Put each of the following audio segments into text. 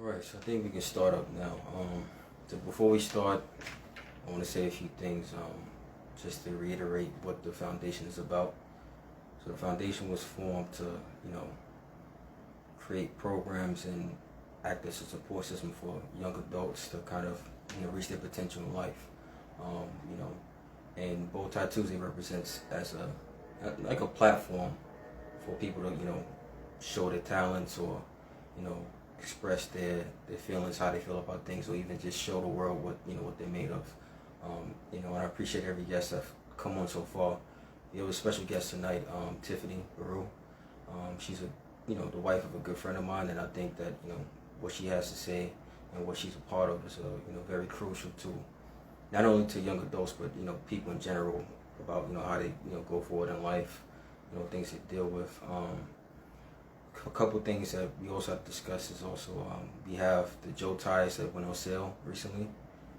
right, so I think we can start up now. So before we start, I want to say a few things, just to reiterate what the foundation is about. So the foundation was formed to, you know, create programs and act as a support system for young adults to kind of, you know, reach their potential in life. You know, and Bow Tie Tuesday represents as like a platform for people to, you know, show their talents or, you know, express their feelings, how they feel about things, or even just show the world what, you know, what they're made of. You know, and I appreciate every guest that's come on so far. We have a special guest tonight, Tiffany B. She's you know, the wife of a good friend of mine, and I think that, you know, what she has to say and what she's a part of is, you know, very crucial to not only to young adults, but, you know, people in general about, you know, how they, you know, go forward in life, you know, things they deal with. A couple things that we also have to discuss is also we have the Joe ties that went on sale recently.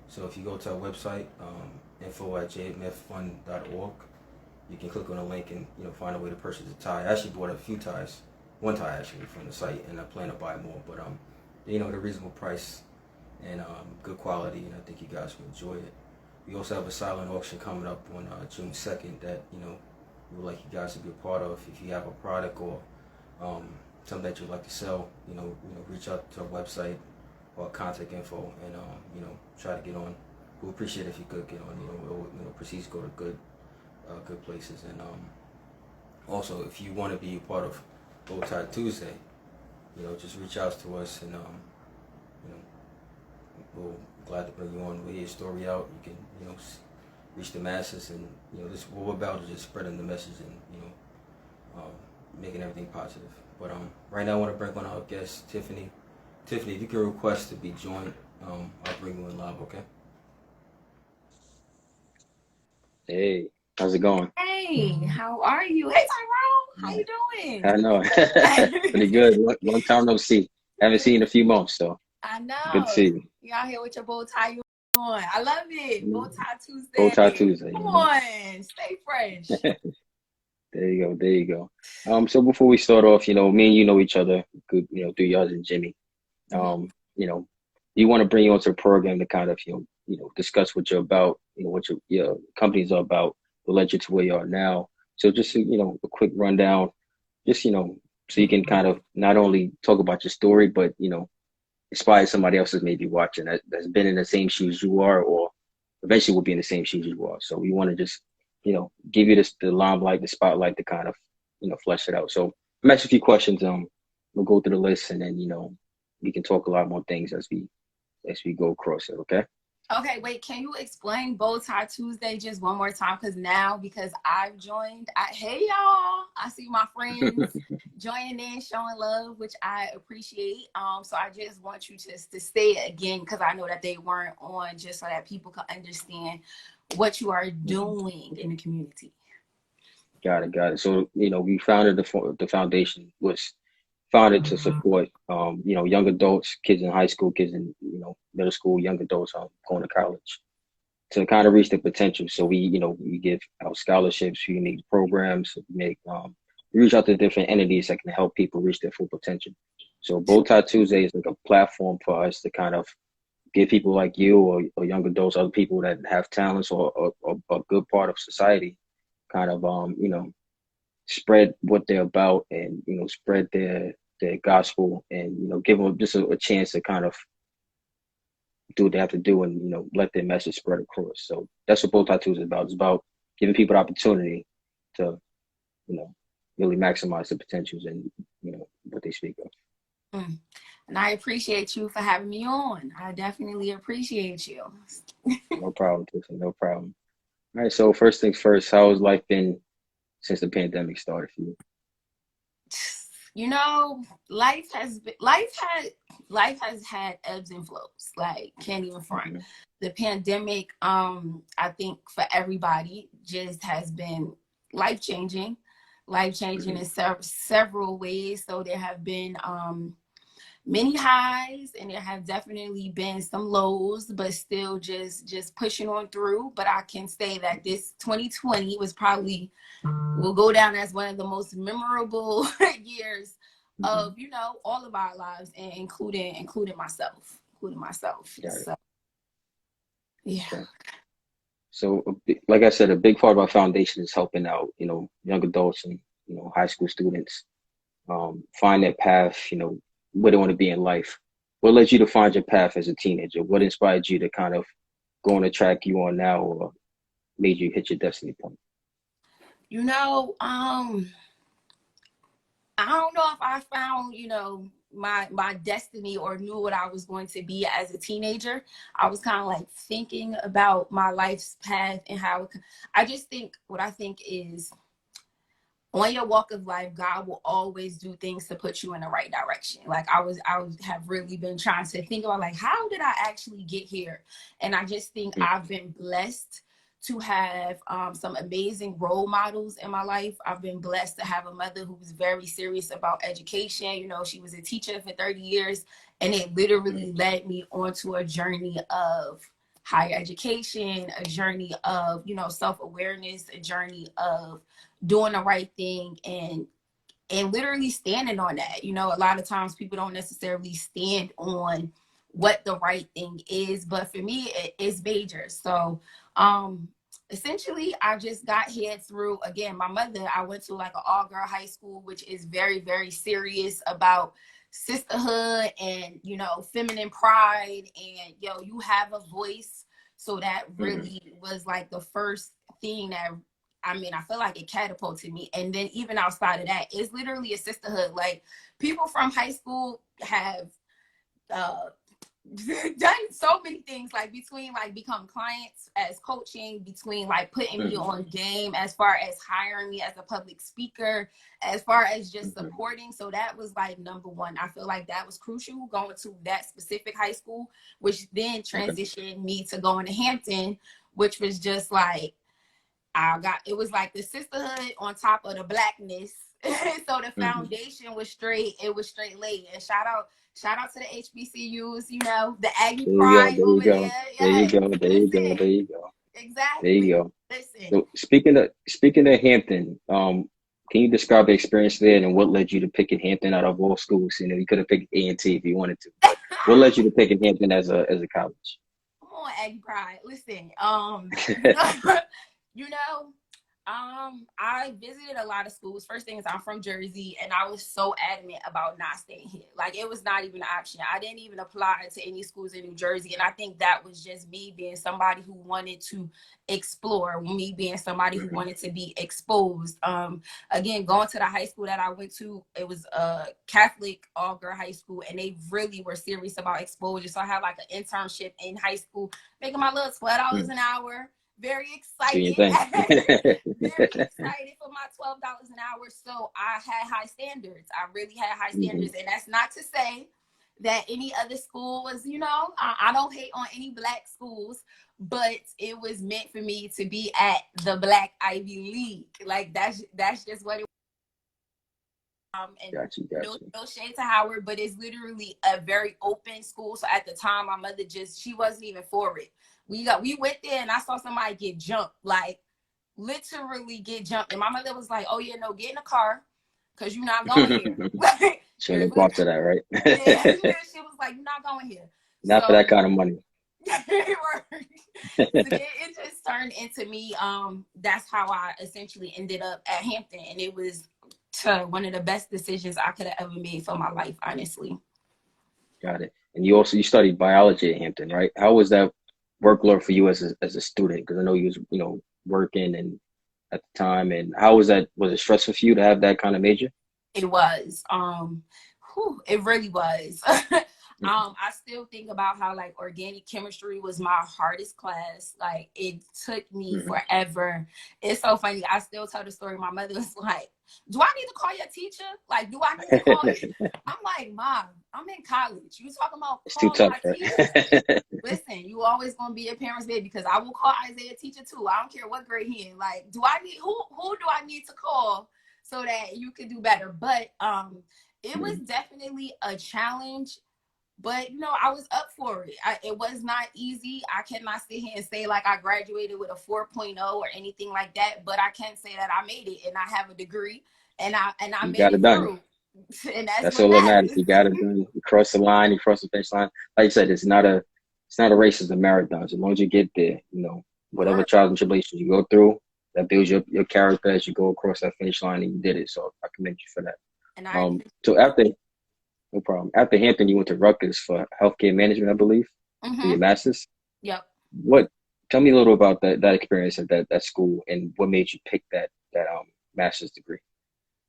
So if you go to our website, info@jmffund.org, you can click on a link and, you know, find a way to purchase a tie. I actually bought a few ties, one tie actually from the site, and I plan to buy more. But you know, they're reasonable price and good quality, and I think you guys will enjoy it. We also have a silent auction coming up on June 2nd that, you know, we would like you guys to be a part of. If you have a product or something that you'd like to sell, you know, reach out to our website or contact info, and you know, try to get on. We'll appreciate it if you could get on. You know, proceeds go to good places. And also, if you want to be a part of Bow Tie Tuesday, you know, just reach out to us, and you know, we'll glad to bring you on. We'll hear your story out. You can, you know, reach the masses, and, you know, this what we're about is just spreading the message and, you know, making everything positive. But right now I want to bring on our guest, Tiffany. Tiffany, if you can request to be joined, I'll bring you in live, okay? Hey, how's it going? Hey, how are you? Hey, Tyrone, how you doing? I know. Pretty good. Long time no see. Haven't seen you in a few months, so I good to know. see you. You out here with your bow tie on. I love it. Bow tie Bow Tie Tuesday. Tuesday, Come you know. on, stay fresh. There you go. There you go. So before we start off, you know, me and you know each other good, you know, through yours and Jimmy. You know, you want to bring you onto the program to kind of, you know, discuss what you're about, you know, what your companies are about, will lead you to where you are now. So just, you know, a quick rundown, just, you know, so you can kind of not only talk about your story, but, you know, inspire somebody else that's maybe watching that's been in the same shoes you are, or eventually will be in the same shoes you are. So we want to just, you know, give you the limelight, the spotlight to kind of, you know, flesh it out. So I'm asking a few questions. We'll go through the list, and then, you know, we can talk a lot more things as we go across it. Okay. Okay, wait, can you explain Bow Tie Tuesday just one more time? Because I've joined. Hey, y'all. I see my friends joining in, showing love, which I appreciate. So I just want you to say it again, because I know that they weren't on, just so that people can understand what you are doing in the community. Got it. So, you know, we founded the foundation was founded to support, you know, young adults, kids in high school, kids in, you know, middle school, young adults going to college, to kind of reach their potential. So we, you know, we give out scholarships, we make programs, we reach out to different entities that can help people reach their full potential. So Bow Tie Tuesday is like a platform for us to kind of give people like you, or young adults, other people that have talents, or a good part of society, kind of, you know, spread what they're about, and, you know, spread their gospel, and, you know, give them just a chance to kind of do what they have to do, and, you know, let their message spread across. So that's what Bow Tie Tuesday is about. It's about giving people the opportunity to, you know, really maximize the potentials and, you know, what they speak of. And I appreciate you for having me on. I definitely appreciate you. No problem, Tiffany. No problem. All right. So first things first, how has life been since the pandemic started for you? You know, life has had ebbs and flows. Like, can't even front. Mm-hmm. The pandemic, I think for everybody, just has been life changing in several ways. So there have been many highs, and there have definitely been some lows, but still just pushing on through. But I can say that this 2020 will go down as one of the most memorable years of, you know, all of our lives, and including myself. Got it. So yeah. Okay. So, like I said, a big part of our foundation is helping out, young adults and, high school students find their path, where they want to be in life. What led you to find your path as a teenager? What inspired you to kind of go on the track you on now, or made you hit your destiny point? You know, I don't know if I found, my destiny or knew what I was going to be as a teenager. I was kind of like thinking about my life's path and how I just think what I think is on your walk of life, God will always do things to put you in the right direction. Like I have really been trying to think about, like, how did I actually get here? And I just think I've been blessed to have some amazing role models in my life. I've been blessed to have a mother who was very serious about education. You know, she was a teacher for 30 years, and it literally led me onto a journey of higher education, a journey of, self-awareness, a journey of doing the right thing and literally standing on that. You know, a lot of times people don't necessarily stand on what the right thing is, but for me it's major. So essentially I just got here through, again, my mother. I went to like an all-girl high school, which is very, very serious about sisterhood and, feminine pride, and you have a voice. So that really was like the first thing that, I feel like it catapulted me. And then even outside of that, it's literally a sisterhood. Like, people from high school have done so many things, like between like becoming clients as coaching, between like putting me on game, as far as hiring me as a public speaker, as far as just supporting. So that was like number one. I feel like that was crucial, going to that specific high school, which then transitioned me to going to Hampton, which was just like, it was like the sisterhood on top of the blackness. So the foundation was straight. It was straight laid. And shout out to the HBCUs, the Aggie pride over there. There you go. Exactly. There you go. Listen. So speaking of Hampton, can you describe the experience there and what led you to picking Hampton out of all schools? You could have picked A&T if you wanted to, but what led you to picking Hampton as a college? Come on, Aggie pride. Listen, I visited a lot of schools. First thing is, I'm from Jersey, and I was so adamant about not staying here. Like, it was not even an option. I didn't even apply to any schools in New Jersey. And I think that was just me being somebody who wanted to explore, me being somebody who wanted to be exposed. Again, going to the high school that I went to, it was a Catholic all-girl high school, and they really were serious about exposure. So I had like an internship in high school, making my little $12 an hour. Very excited. Very excited for my $12 an hour. So I had high standards. I really had high standards. And that's not to say that any other school was, I don't hate on any black schools, but it was meant for me to be at the Black Ivy League. Like, that's just what it was. And Got you. No shade to Howard, but it's literally a very open school. So at the time, my mother she wasn't even for it. We went there, and I saw somebody get jumped, like literally get jumped. And my mother was like, "Oh yeah, no, get in the car, because you're not going here." Shouldn't have bought to that, right? Yeah, she was like, "You're not going here." Not for that kind of money. It just turned into me. That's how I essentially ended up at Hampton, and it was one of the best decisions I could have ever made for my life, honestly. Got it. And you studied biology at Hampton, right? How was that workload for you as a student? Because I know you was working and at the time, and how was that? Was it stressful for you to have that kind of major? It was. It really was. I still think about how, like, organic chemistry was my hardest class. Like, it took me forever. It's so funny. I still tell the story. My mother was like, "Do I need to call your teacher? Like, do I need to call you?" I'm like, "Mom, I'm in college. You talking about it's too tough, my teacher?" Listen, you always gonna be your parents' baby, because I will call Isaiah teacher too. I don't care what grade he in. Like, who do I need to call so that you can do better? But it was definitely a challenge. But, I was up for it. It was not easy. I cannot sit here and say like I graduated with a 4.0 or anything like that, but I can say that I made it, and I have a degree, and I made it through. And that's That's what all that matters. matters. You got to do. You cross the line. You cross the finish line. Like you said, it's not a race. It's a marathon. So as long as you get there, whatever Right. trials and tribulations you go through, that builds your character as you go across that finish line, and you did it. So I commend you for that. And I So after no problem. After Hampton, you went to Rutgers for healthcare management, I believe, for mm-hmm. your master's. Yep. What? Tell me a little about that experience at that school, and what made you pick that master's degree.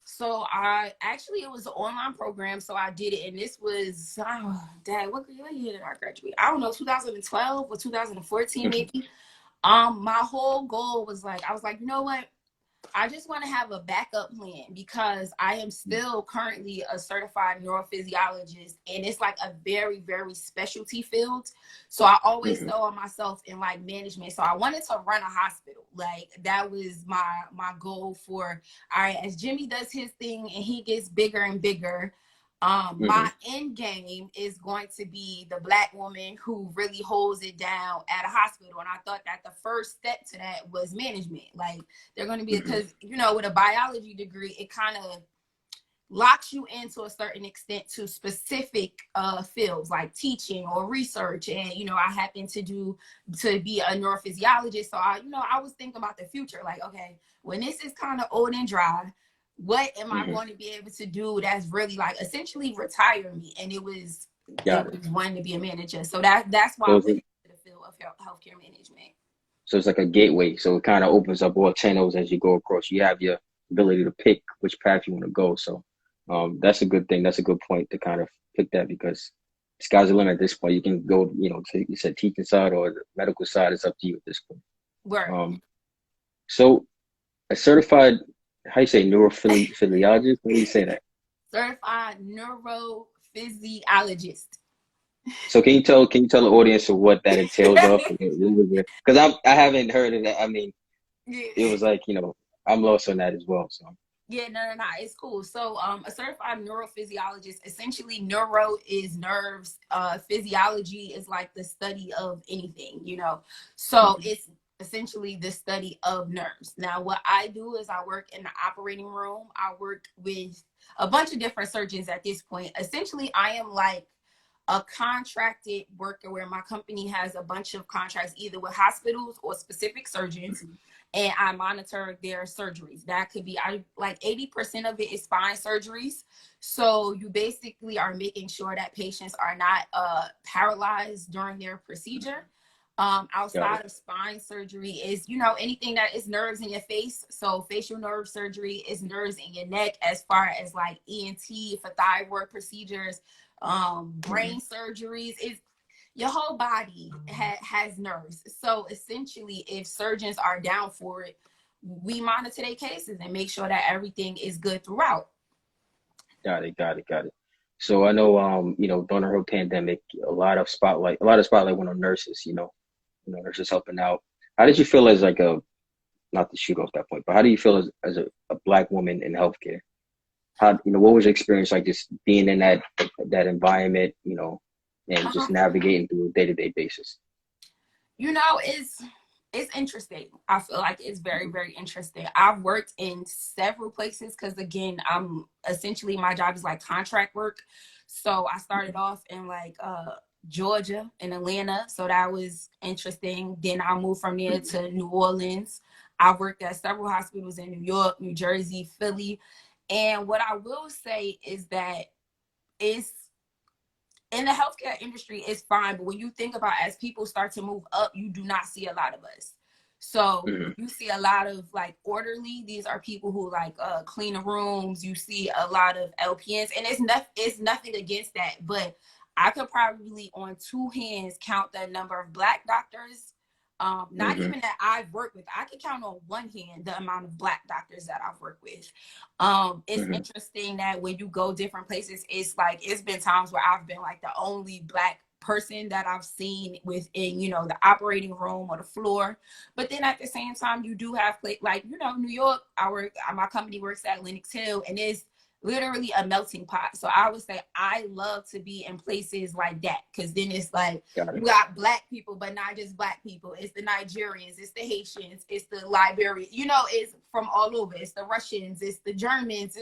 So it was an online program, so I did it, and this was dad, what year did I graduate? I don't know, 2012 or 2014 maybe. My whole goal was I was like, you know what? I just want to have a backup plan because I am still currently a certified neurophysiologist, and it's like a very, very specialty field. So I always saw myself in like management. So I wanted to run a hospital. Like that was my goal for, all right, as Jimmy does his thing and he gets bigger and bigger, my end game is going to be the Black woman who really holds it down at a hospital. And I thought that the first step to that was management. Like they're going to be, because, with a biology degree, it kind of locks you into a certain extent to specific fields like teaching or research. And, I happen to be a neurophysiologist. So I was thinking about the future, like, okay, when this is kind of old and dry, what am I going to be able to do that's really like essentially retire me? And it was wanting to be a manager. So that's why I went into the field of healthcare management. So it's like a gateway. So it kind of opens up all channels as you go across. You have your ability to pick which path you want to go. So that's a good thing. That's a good point to kind of pick that, because sky's the limit at this point. You can go, to, you said teaching side or the medical side. It's up to you at this point. Right. So a certified, how you say, neurophysiologist? How do you say that? Certified neurophysiologist. So can you tell the audience what that entails of? Because I haven't heard of that. I mean, it was like, I'm lost on that as well. So yeah, no, it's cool. So a certified neurophysiologist, essentially neuro is nerves, physiology is like the study of anything, so it's essentially the study of nerves. Now what I do is I work in the operating room. I work with a bunch of different surgeons at this point. Essentially I am like a contracted worker where my company has a bunch of contracts either with hospitals or specific surgeons, and I monitor their surgeries. That could be, like 80% of it is spine surgeries. So you basically are making sure that patients are not paralyzed during their procedure. Outside of spine surgery is, anything that is nerves in your face. So facial nerve surgery is nerves in your neck, as far as like ENT for thyroid procedures, brain surgeries. Is your whole body has nerves. So essentially, if surgeons are down for it, we monitor their cases and make sure that everything is good throughout. Got it. So I know, during the whole pandemic, a lot of spotlight went on nurses. Nurses helping out. How did you feel as like not to shoot off that point, but how do you feel as a Black woman in healthcare? How, what was your experience like just being in that environment, and just navigating through a day-to-day basis? It's interesting. I feel like it's very, very interesting. I've worked in several places because, again, essentially my job is like contract work. So I started off in like Georgia and Atlanta. So that was interesting. Then I moved from there to New Orleans. I worked at several hospitals in New York, New Jersey, Philly. And what I will say is that it's, in the healthcare industry, it's fine, but when you think about as people start to move up, you do not see a lot of us. So you see a lot of like orderly. These are people who like clean the rooms. You see a lot of LPNs, and it's nothing against that, but I could probably on two hands count the number of Black doctors. Not even that I've worked with. I can count on one hand the amount of Black doctors that I've worked with. It's interesting that when you go different places, it's like, it's been times where I've been like the only Black person that I've seen within, the operating room or the floor. But then at the same time, you do have like, New York, my company works at Lenox Hill, and it's literally a melting pot. So I would say I love to be in places like that, because then it's like you got Black people, but not just Black people. It's the Nigerians, it's the Haitians, it's the Liberians, it's from all over. It's the Russians, it's the Germans,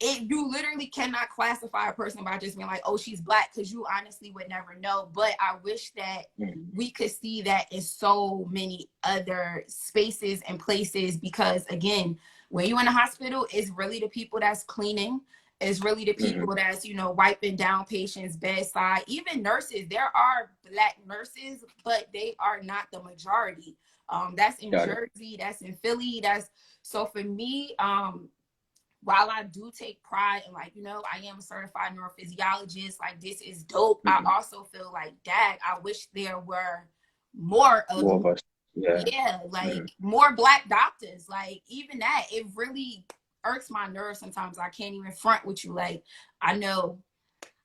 you literally cannot classify a person by just being like, oh, she's Black, because you honestly would never know. But I wish that we could see that in so many other spaces and places, because again, when you're in the hospital, it's really the people that's cleaning. It's really the people that's, you know, wiping down patients' bedside. Even nurses, there are Black nurses, but they are not the majority. That's in Jersey, that's in Philly. So for me, while I do take pride in, like, you know, I am a certified neurophysiologist, like, this is dope. I also feel like, dang, I wish there were more of us. More Black doctors. Like, even that, it really irks my nerves sometimes. I can't even front with you. Like, I know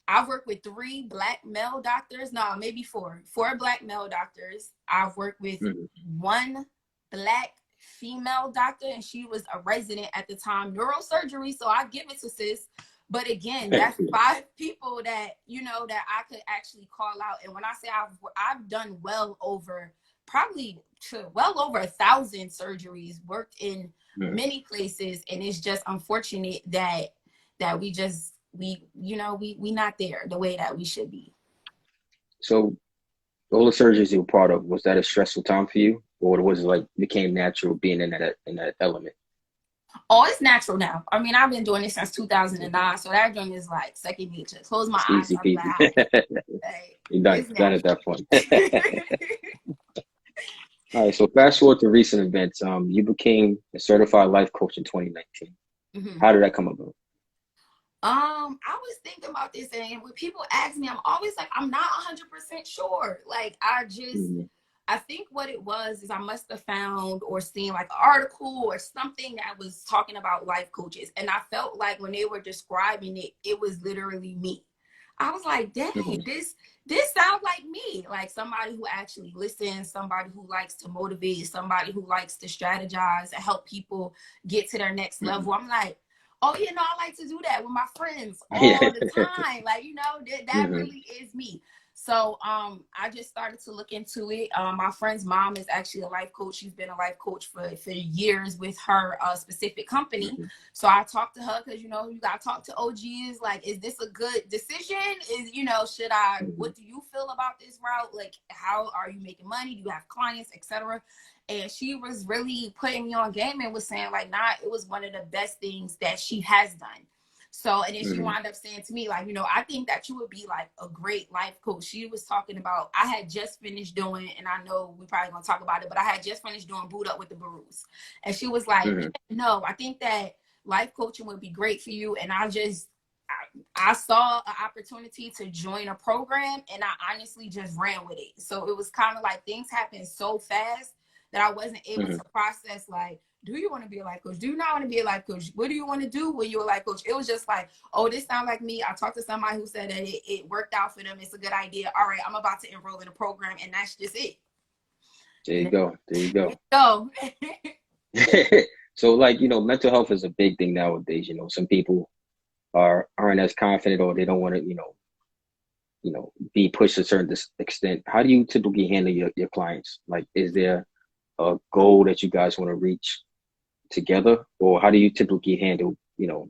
I've worked with 3 Black male doctors. No, maybe 4 Black male doctors. I've worked with 1 Black female doctor, and she was a resident at the time, neurosurgery. So I give it to sis. But again, that's 5 people that, you know, that I could actually call out. And when I say I've done well over 1,000 surgeries, worked in many places, and it's just unfortunate that we not there the way that we should be. So all the surgeries you were part of, was that a stressful time for you, or was it like became natural being in that element? Oh, it's natural now. I mean, I've been doing this since 2009, so that joint is like second nature. Close my eyes, I'm like, you're done at that point. All right, so fast forward to recent events. You became a certified life coach in 2019. How did that come about? I was thinking about this, and when people ask me, I'm always like, I'm not 100% sure. Like, I think what it was is I must have found or seen like an article or something that was talking about life coaches. And I felt like when they were describing it, it was literally me. I was like, dang, this sounds like me. Like somebody who actually listens, somebody who likes to motivate, somebody who likes to strategize and help people get to their next level. I'm like, oh, you know, I like to do that with my friends all the time. Like, you know, that really is me. So I just started to look into it. My friend's mom is actually a life coach. She's been a life coach for years with her specific company. So I talked to her because, you know, you got to talk to OGs. Like, is this a good decision? Should I, what do you feel about this route? Like, how are you making money? Do you have clients, etc.? And she was really putting me on game and was saying, like, it was one of the best things that she has done. So, and then she wound up saying to me, like, you know, I think that you would be like a great life coach. She was talking about, I had just finished doing, and I know we probably gonna talk about it, but I had just finished doing Boot Up with the Barus. And she was like, no, I think that life coaching would be great for you. And I saw an opportunity to join a program, and I honestly just ran with it. So it was kind of like things happened so fast that I wasn't able to process, like, do you want to be a life coach? Do you not want to be a life coach? What do you want to do when you're a life coach? It was just like, oh, this sounds like me. I talked to somebody who said that it worked out for them. It's a good idea. All right, I'm about to enroll in a program, and that's just it. There you go. So, like, you know, mental health is a big thing nowadays. You know, some people aren't as confident, or they don't want to, you know, be pushed to a certain extent. How do you typically handle your clients? Like, is there a goal that you guys want to reach together, or how do you typically handle, you know,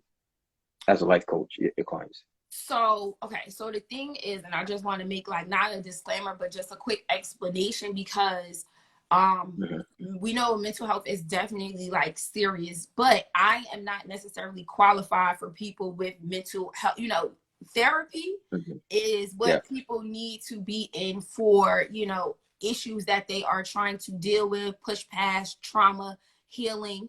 as a life coach, your clients? So, okay, so the thing is, and I just want to make like not a disclaimer, but just a quick explanation, because we know mental health is definitely like serious, but I am not necessarily qualified for people with mental health. You know, therapy is what people need to be in for, you know, issues that they are trying to deal with, push past, trauma, healing.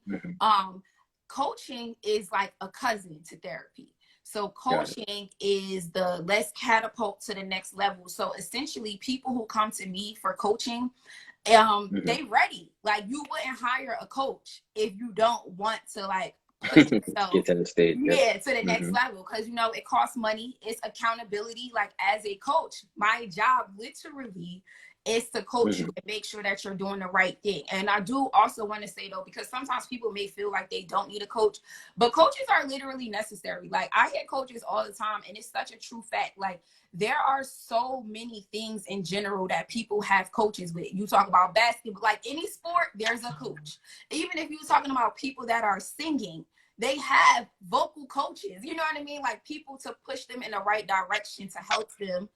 Coaching is like a cousin to therapy. So coaching is the let's catapult to the next level. So essentially, people who come to me for coaching, they ready. Like, you wouldn't hire a coach if you don't want to like push yourself get to the stage, to the next level, because you know it costs money. It's accountability. Like, as a coach, my job literally is to coach you and make sure that you're doing the right thing. And I do also want to say, though, because sometimes people may feel like they don't need a coach, but coaches are literally necessary. Like, I hear coaches all the time, and it's such a true fact. Like, there are so many things in general that people have coaches with. You talk about basketball, like any sport, there's a coach. Even if you're talking about people that are singing, they have vocal coaches, you know what I mean? Like people to push them in the right direction to help them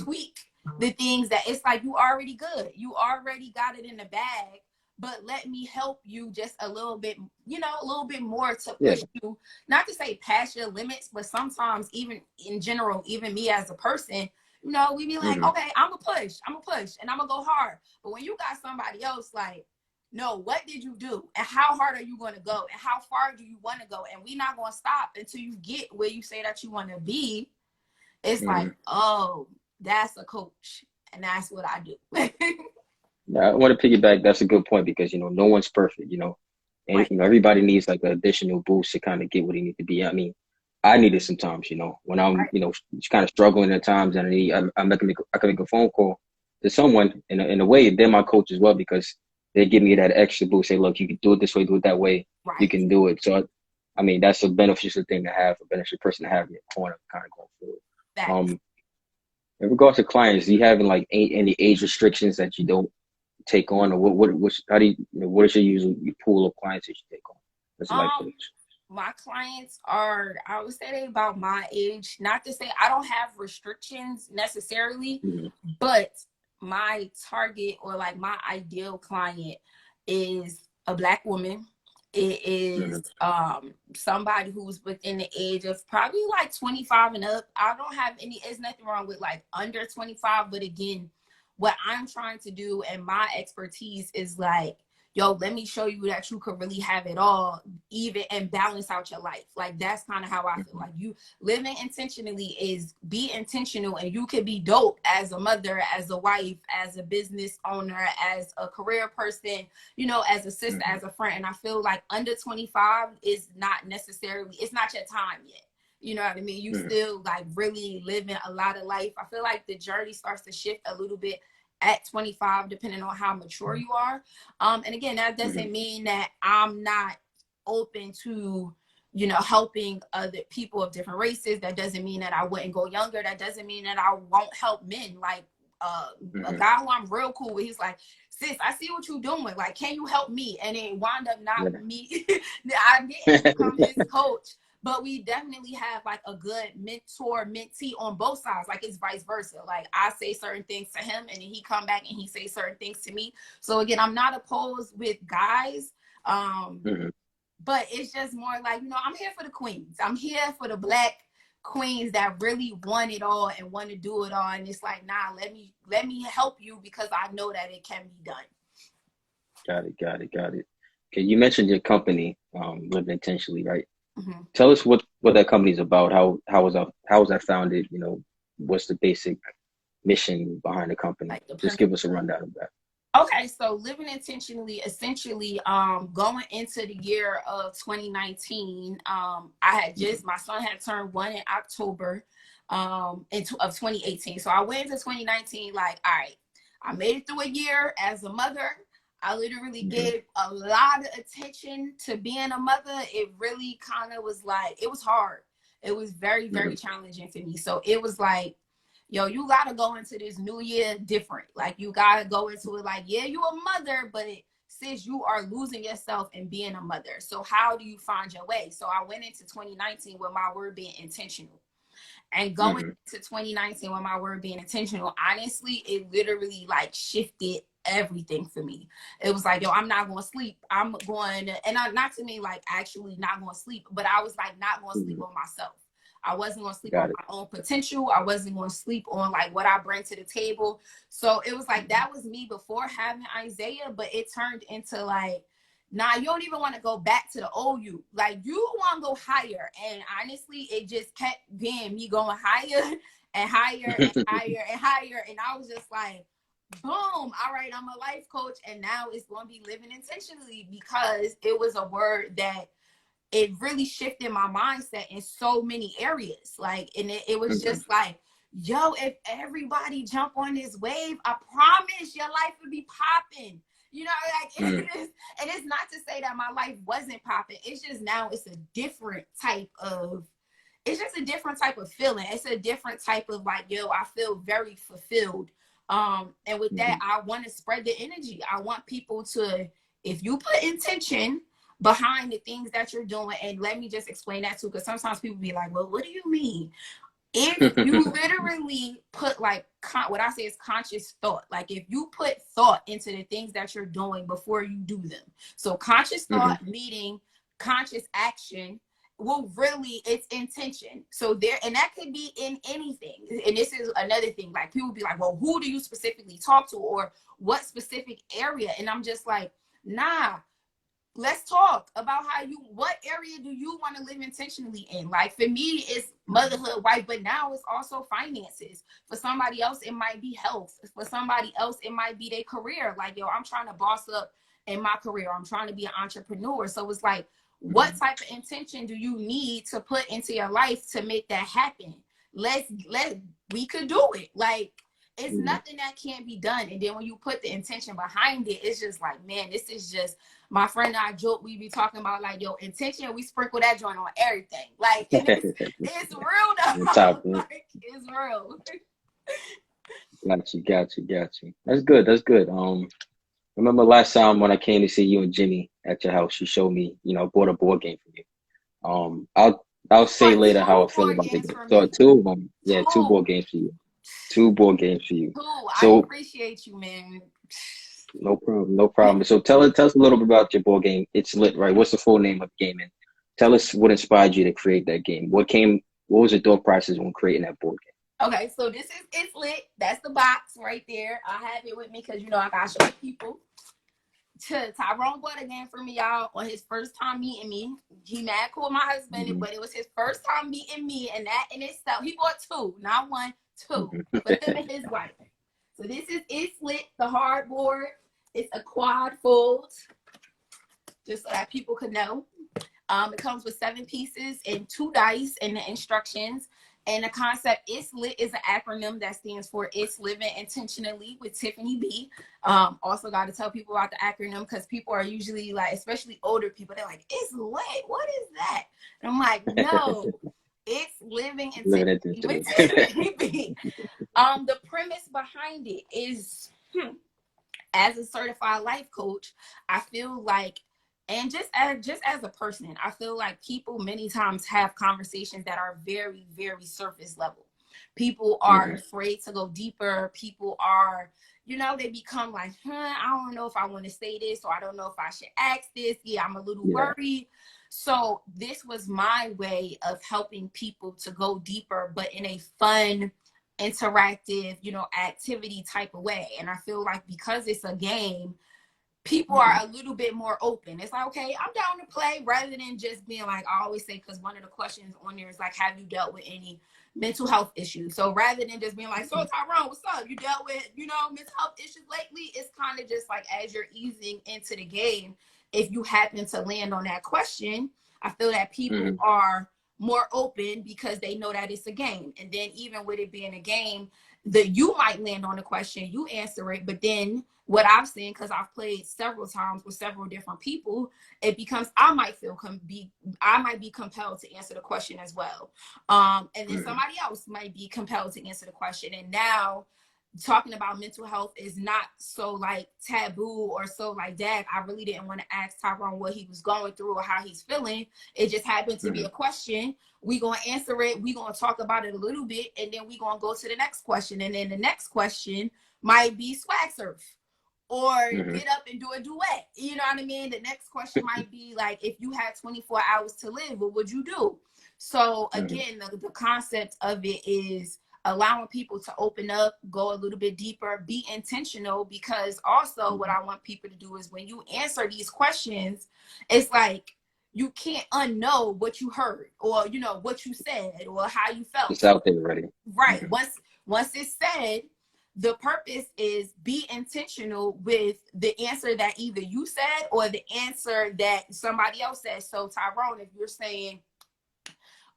tweak the things that it's like, you already good. You already got it in the bag, but let me help you just a little bit, you know, a little bit more to push you, not to say past your limits, but sometimes even in general, even me as a person, you know, we be like, okay, I'm gonna push and I'm gonna go hard. But when you got somebody else, like, no, what did you do? And how hard are you going to go? And how far do you want to go? And we're not going to stop until you get where you say that you want to be. It's like, oh, that's a coach. And that's what I do. Yeah, I want to piggyback. That's a good point because, you know, no one's perfect, you know, and you know, everybody needs like an additional boost to kind of get where they need to be. I mean, I need it sometimes, you know, when I'm, you know, kind of struggling at times and I can make a phone call to someone in a way, they're my coach as well because they give me that extra boost. Say, look, you can do it this way, do it that way. You can do it. So, I mean, that's a beneficial thing to have, a beneficial person to have in your corner kind of going forward. In regards to clients, do you have like any age restrictions that you don't take on, or how do you know, what is your usual pool of clients that you take on as a life coach? My clients are, I would say they about my age. Not to say I don't have restrictions necessarily, but my target or like my ideal client is a Black woman. It is somebody who's within the age of probably like 25 and up. I don't have there's nothing wrong with like under 25, but again, what I'm trying to do and my expertise is like, yo, let me show you that you could really have it all, even and balance out your life. Like that's kind of how I feel. Like you living intentionally is be intentional, and you could be dope as a mother, as a wife, as a business owner, as a career person, you know, as a sister, as a friend. And I feel like under 25 is not necessarily, it's not your time yet. You know what I mean? You still like really living a lot of life. I feel like the journey starts to shift a little bit at 25, depending on how mature you are. And again, that doesn't mean that I'm not open to, you know, helping other people of different races. That doesn't mean that I wouldn't go younger. That doesn't mean that I won't help men. Like a guy who I'm real cool with, he's like, sis, I see what you're doing. Like, can you help me? And it wound up not me. I didn't become his coach. But we definitely have like a good mentor, mentee on both sides. Like it's vice versa. Like I say certain things to him and then he come back and he say certain things to me. So again, I'm not opposed with guys. But it's just more like, you know, I'm here for the queens. I'm here for the Black queens that really want it all and want to do it all. And it's like, nah, let me help you because I know that it can be done. Got it. Okay, you mentioned your company, Living Intentionally, right? Tell us what that company is about. How was that founded? You know, what's the basic mission behind the company? Like just give us a rundown of that. Okay, so Living Intentionally, essentially, going into the year of 2019, I had my son had turned 1 in October of 2018. So I went into 2019 like, all right, I made it through a year as a mother. I literally gave a lot of attention to being a mother. It really kind of was like, it was hard. It was very, very challenging for me. So it was like, yo, you got to go into this new year different. Like you got to go into it like, yeah, you a mother, but since you are losing yourself in being a mother. So how do you find your way? So I went into 2019 with my word being intentional. And going into 2019 with my word being intentional, honestly, it literally like shifted everything for me. It was like, yo, I'm not going to sleep. I'm going to, and not to me like actually not going to sleep, but I was like not going to sleep on myself. I wasn't going to sleep on my own potential. I wasn't going to sleep on like what I bring to the table. So it was like, that was me before having Isaiah, but it turned into like, nah, you don't even want to go back to the old you. Like you want to go higher. And honestly, it just kept being me going higher and higher and higher and higher. And I was just like, boom, all right, I'm a life coach. And now it's going to be living intentionally because it was a word that it really shifted my mindset in so many areas. Like, and it was just like, yo, if everybody jump on this wave, I promise your life would be popping. You know, like it is, and it's not to say that my life wasn't popping. It's just now it's a different type of, it's just a different type of feeling. It's a different type of like, yo, I feel very fulfilled. And with that, I want to spread the energy. I want people to, if you put intention behind the things that you're doing. And let me just explain that too, because sometimes people be like, well, what do you mean? If you literally put like what I say is conscious thought, like if you put thought into the things that you're doing before you do them. So conscious thought meaning conscious action will really, it's intention. So there, and that could be in anything. And this is another thing, like people be like, well, who do you specifically talk to, or what specific area? And I'm just like, nah, let's talk about what area do you want to live intentionally in? Like for me, it's motherhood, wife, but now it's also finances. For somebody else, it might be health. For somebody else, it might be their career. Like, yo, I'm trying to boss up in my career. I'm trying to be an entrepreneur. So it's like, what type of intention do you need to put into your life to make that happen? We could do it. Like, it's nothing that can't be done. And then when you put the intention behind it, it's just like, man, this is just, my friend and I joke, we be talking about like, yo, intention, we sprinkle that joint on everything. Like, it's real though. Like, it's real. Got you. That's good. Remember last time when I came to see you and Jimmy at your house, you showed me, bought a board game for you. I'll say later how I feel about the game. So two of them. Yeah, two board games for you. So I appreciate you, man. No problem. So tell us a little bit about your board game. It's Lit, right? What's the full name of the game? And tell us what inspired you to create that game. What was the thought process when creating that board game? Okay, so this is It's Lit. That's the box right there. I have it with me because I gotta show people. Tyrone bought a game for me, y'all, on his first time meeting me. He mad cool with my husband, but it was his first time meeting me, and that in itself, he bought two, not one, two, for him and his wife. So this is It's Lit, the hardboard. It's a quad fold, just so that people could know. It comes with 7 pieces and 2 dice and the instructions. And the concept It's Lit is an acronym that stands for It's Living Intentionally with Tiffany B. Also got to tell people about the acronym because people are usually like, especially older people, they're like, It's Lit, what is that? And I'm like, no, it's Living Intentionally with Tiffany B. The premise behind it is, as a certified life coach, I feel like, and just as a person, I feel like people many times have conversations that are very, very surface level. People are afraid to go deeper. People are, they become like, I don't know if I want to say this, or I don't know if I should ask this. Yeah, I'm a little worried. So this was my way of helping people to go deeper, but in a fun, interactive, activity type of way. And I feel like because it's a game, people are a little bit more open. It's like, okay, I'm down to play, rather than just being like, I always say, because one of the questions on there is like, have you dealt with any mental health issues? So rather than just being like, so Tyrone, what's up? You dealt with, mental health issues lately? It's kind of just like, as you're easing into the game, if you happen to land on that question, I feel that people are more open because they know that it's a game. And then even with it being a game, you might land on the question, you answer it, but then what I've seen, because I've played several times with several different people, it becomes I might be compelled to answer the question as well, and then somebody else might be compelled to answer the question. And now talking about mental health is not so like taboo or so like, dad, I really didn't want to ask Tyrone what he was going through or how he's feeling. It just happened to be a question. We gonna answer it. We gonna talk about it a little bit, and then we gonna go to the next question. And then the next question might be swag surf, or get up and do a duet. You know what I mean? The next question might be like, if you had 24 hours to live, what would you do? So again, the concept of it is allowing people to open up, go a little bit deeper, be intentional, because also what I want people to do is when you answer these questions, it's like you can't unknow what you heard, or what you said, or how you felt. It's out there already. Right. Once it's said, the purpose is be intentional with the answer that either you said or the answer that somebody else said. So Tyrone, if you're saying,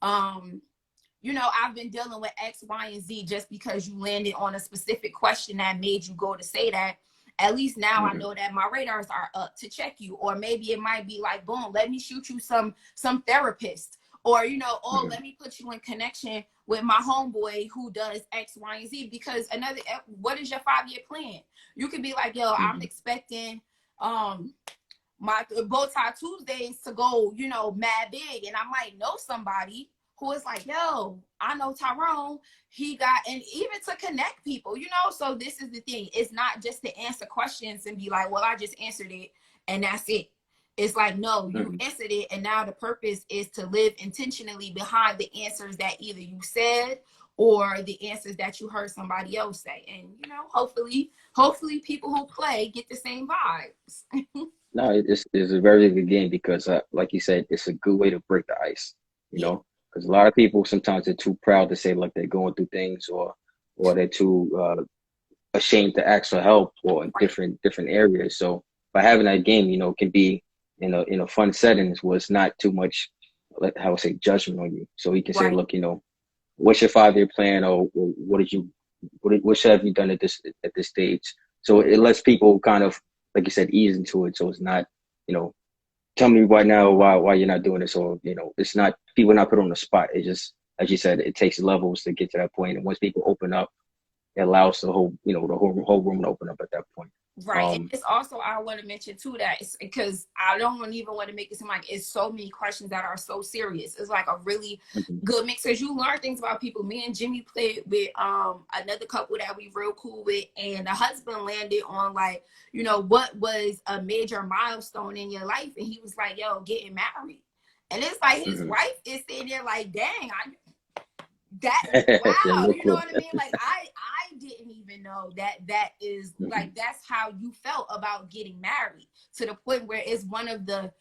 I've been dealing with X, Y, and Z, just because you landed on a specific question that made you go to say that, at least now I know that my radars are up to check you. Or maybe it might be like, boom, let me shoot you some therapist. Or, let me put you in connection with my homeboy who does X, Y, and Z. Because what is your 5-year plan? You could be like, yo, I'm expecting my bow tie Tuesdays to go, you know, mad big. And I might know somebody who is like, yo, I know Tyrone. He got, and even to connect people, you know. So this is the thing. It's not just to answer questions and be like, well, I just answered it and that's it. It's like, no, you answered it, and now the purpose is to live intentionally behind the answers that either you said or the answers that you heard somebody else say. And, you know, hopefully people who play get the same vibes. No, it's a very good game because, like you said, it's a good way to break the ice, you know, because a lot of people sometimes they're too proud to say like they're going through things, or they're too ashamed to ask for help, or in different areas. So by having that game, you know, can be in a fun settings where it's not too much, like how I say, judgment on you. So he can say, look, you know, what's your 5-year plan, or what have you done at this stage? So it lets people kind of, like you said, ease into it. So it's not, you know, tell me right now why you're not doing this, or, you know, it's not, people are not put on the spot. It just, as you said, it takes levels to get to that point. And once people open up, it allows the whole, you know, the whole room to open up at that point. Right. And it's also, I want to mention too, that it's because I don't even want to make it seem like it's so many questions that are so serious. It's like a really good mix, because you learn things about people. Me and Jimmy played with another couple that we real cool with, and the husband landed on like, you know, what was a major milestone in your life, and he was like, yo, getting married. And it's like his wife is sitting there like, dang, wow, you know what I mean? Like I didn't even know that is like, that's how you felt about getting married, to the point where it's one of the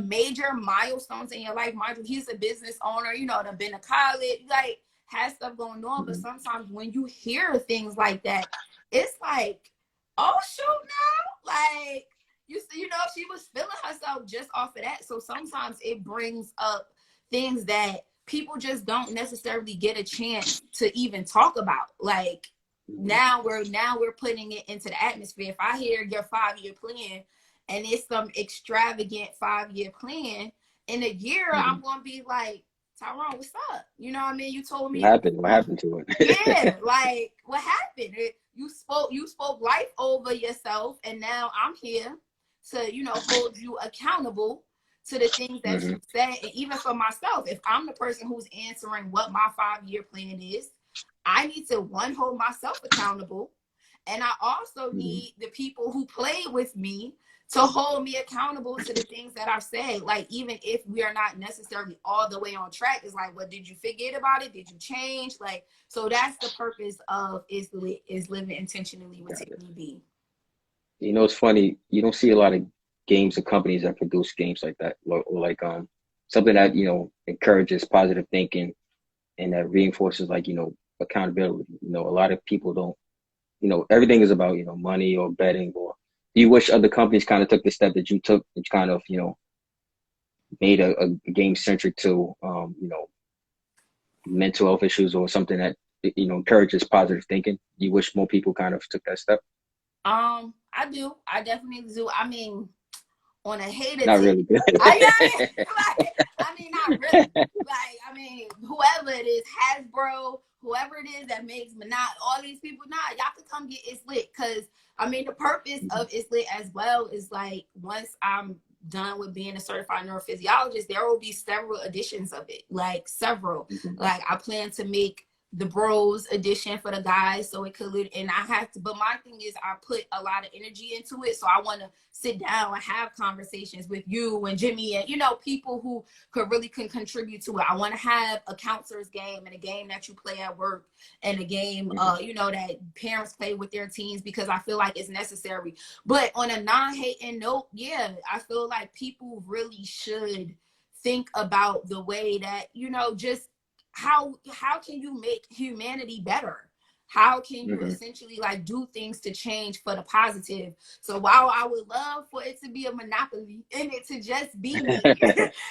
major milestones in your life. Mind you, he's a business owner, you know, done been to college, like has stuff going on. But sometimes when you hear things like that, it's like, oh shoot, now, like you know, she was feeling herself just off of that. So sometimes it brings up things that people just don't necessarily get a chance to even talk about. Like now we're putting it into the atmosphere. If I hear your 5-year plan and it's some extravagant 5-year plan, in a year I'm gonna be like, Tyrone, what's up? You know what I mean? You told me what happened to it. Yeah, like what happened? You spoke life over yourself, and now I'm here to, you know, hold you accountable to the things that you said. And even for myself, if I'm the person who's answering what my 5-year plan is, I need to, one, hold myself accountable. And I also need the people who play with me to hold me accountable to the things that I've said. Like, even if we are not necessarily all the way on track, it's like, what, did you forget about it? Did you change? Like, so that's the purpose of is living intentionally with Tiffany B. You know, it's funny, you don't see a lot of games and companies that produce games like that, or like something that, you know, encourages positive thinking and that reinforces, like, you know, accountability. You know, a lot of people don't, you know, everything is about, you know, money or betting. Or do you wish other companies kind of took the step that you took, and kind of, you know, made a game centric to you know, mental health issues, or something that, you know, encourages positive thinking? You wish more people kind of took that step? I do. I definitely do. I mean, on a hater not really good. I mean, not really. Like, I mean, whoever it is, Hasbro, whoever it is that makes all these people, y'all can come get It's Lit. Because, I mean, the purpose of It's Lit as well is like, once I'm done with being a certified neurophysiologist, there will be several editions of it. Like, several. Like, I plan to make the bros edition for the guys, so it could, and I have to, but my thing is, I put a lot of energy into it, so I want to sit down and have conversations with you and Jimmy, and, you know, people who can contribute to it. I want to have a counselor's game, and a game that you play at work, and a game you know, that parents play with their teens, because I feel like it's necessary. But on a non-hating note, yeah, I feel like people really should think about the way that, you know, just how can you make humanity better? How can you essentially like do things to change for the positive? So while I would love for it to be a monopoly and it to just be me,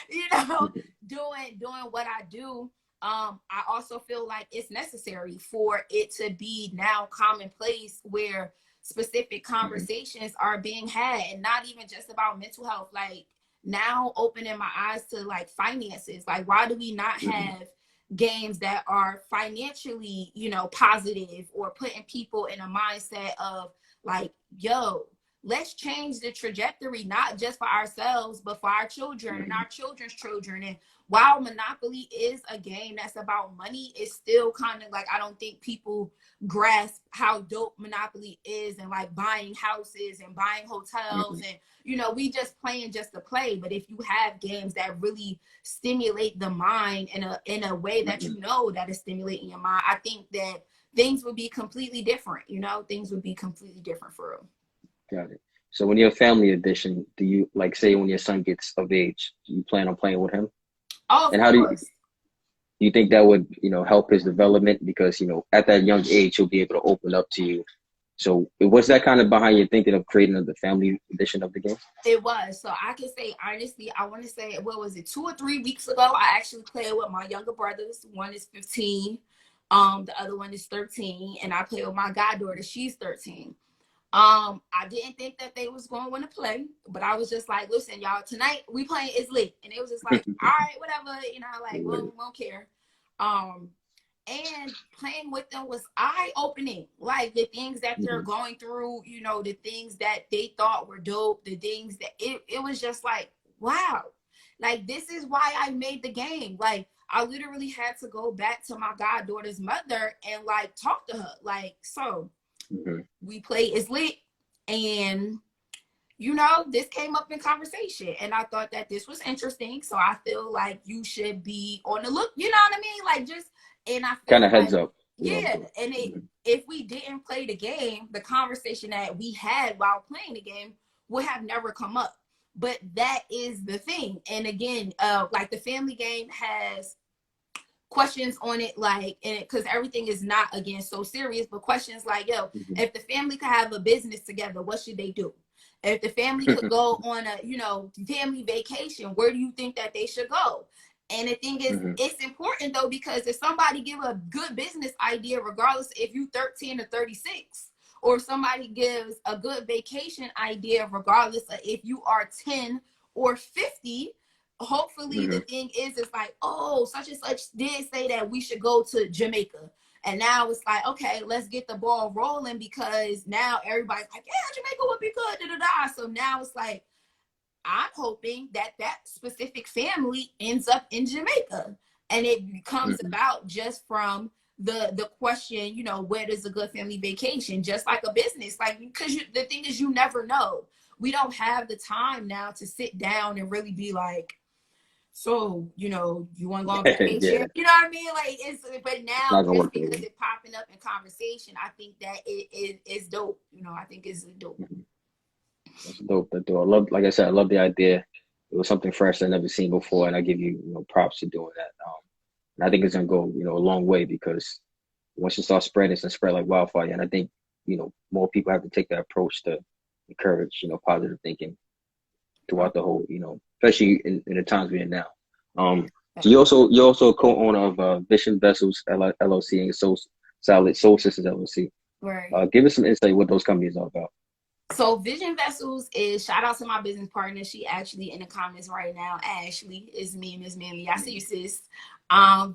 you know, doing what I do, I also feel like it's necessary for it to be now commonplace, where specific conversations are being had, and not even just about mental health. Like, now opening my eyes to like finances. Like, why do we not have games that are financially, you know, positive, or putting people in a mindset of like, yo, let's change the trajectory, not just for ourselves, but for our children and our children's children. And while Monopoly is a game that's about money, it's still kind of like, I don't think people grasp how dope Monopoly is, and like buying houses and buying hotels. And, you know, we just playing just to play. But if you have games that really stimulate the mind in a way that you know that is stimulating your mind, I think that things would be completely different. You know, things would be completely different for real. Got it. So when you're a family edition, do you, like, say when your son gets of age, do you plan on playing with him? Oh, of And how course. do you think that would, you know, help his development? Because, you know, at that young age, he'll be able to open up to you. So was that kind of behind your thinking of creating the family edition of the game? It was. So I can say honestly, I want to say, what was it, 2 or 3 weeks ago, I actually played with my younger brothers. One is 15, the other one is 13, and I played with my goddaughter. She's 13. I didn't think that they was going to want to play, but I was just like, listen, y'all, tonight we playing Is Lit. And it was just like, all right, whatever, you know, like, we won't care. And playing with them was eye-opening. Like, the things that they're going through, you know, the things that they thought were dope, the things that it was just like, wow, like, this is why I made the game. Like, I literally had to go back to my goddaughter's mother and like talk to her. Like, so we play Is Lit, and you know, this came up in conversation, and I thought that this was interesting. So I feel like you should be on the look, you know what I mean? Like, just, and I feel Kind of like, heads up. yeah. And if we didn't play the game, the conversation that we had while playing the game would have never come up. But that is the thing. And again, like, the family game has questions on it, like, and because everything is not, again, so serious, but questions like, yo, if the family could have a business together, what should they do? If the family could go on a, you know, family vacation, where do you think that they should go? And the thing is, it's important though, because if somebody give a good business idea, regardless if you 13 or 36, or somebody gives a good vacation idea, regardless of if you are 10 or 50, hopefully the thing is, it's like, oh, such and such did say that we should go to Jamaica. And now it's like, okay, let's get the ball rolling, because now everybody's like, yeah, Jamaica would be good, da, da, da. So now it's like, I'm hoping that that specific family ends up in Jamaica, and it comes about just from the question, you know, where does a good family vacation, just like a business, like, because the thing is, you never know. We don't have the time now to sit down and really be like, so, you know, you want to go on vacation? You know what I mean? Like, but now, just because it's popping up in conversation, I think that it's dope. You know, I think it's dope. That's dope. That's dope. I love, like I said, I love the idea. It was something fresh I've never seen before, and I give you, you know, props for doing that. And I think it's gonna go, you know, a long way, because once you start spreading, it's gonna spread like wildfire. And I think, you know, more people have to take that approach to encourage, you know, positive thinking throughout the whole, you know, especially in the times we're in now. So you're also a co-owner of Vision Vessels LLC and Soul Sisters LLC. Right. Give us some insight what those companies are about. So Vision Vessels is, shout out to my business partner. She actually in the comments right now. Ashley is me, Miss Manly. I see you, sis.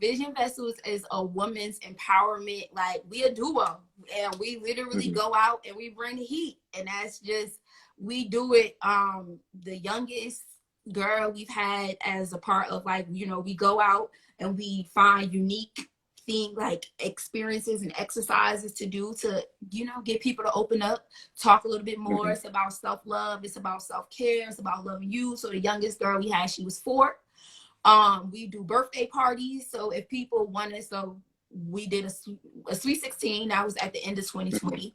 Vision Vessels is a woman's empowerment. Like, we a duo, and we literally go out and we bring the heat, and that's just, we do it. The youngest girl we've had as a part of, like, you know, we go out and we find unique thing, like experiences and exercises to do to, you know, get people to open up, talk a little bit more. It's about self-love, it's about self-care, it's about loving you. So the youngest girl we had, she was 4. We do birthday parties, so if people wanted, so we did a Sweet 16 that was at the end of 2020,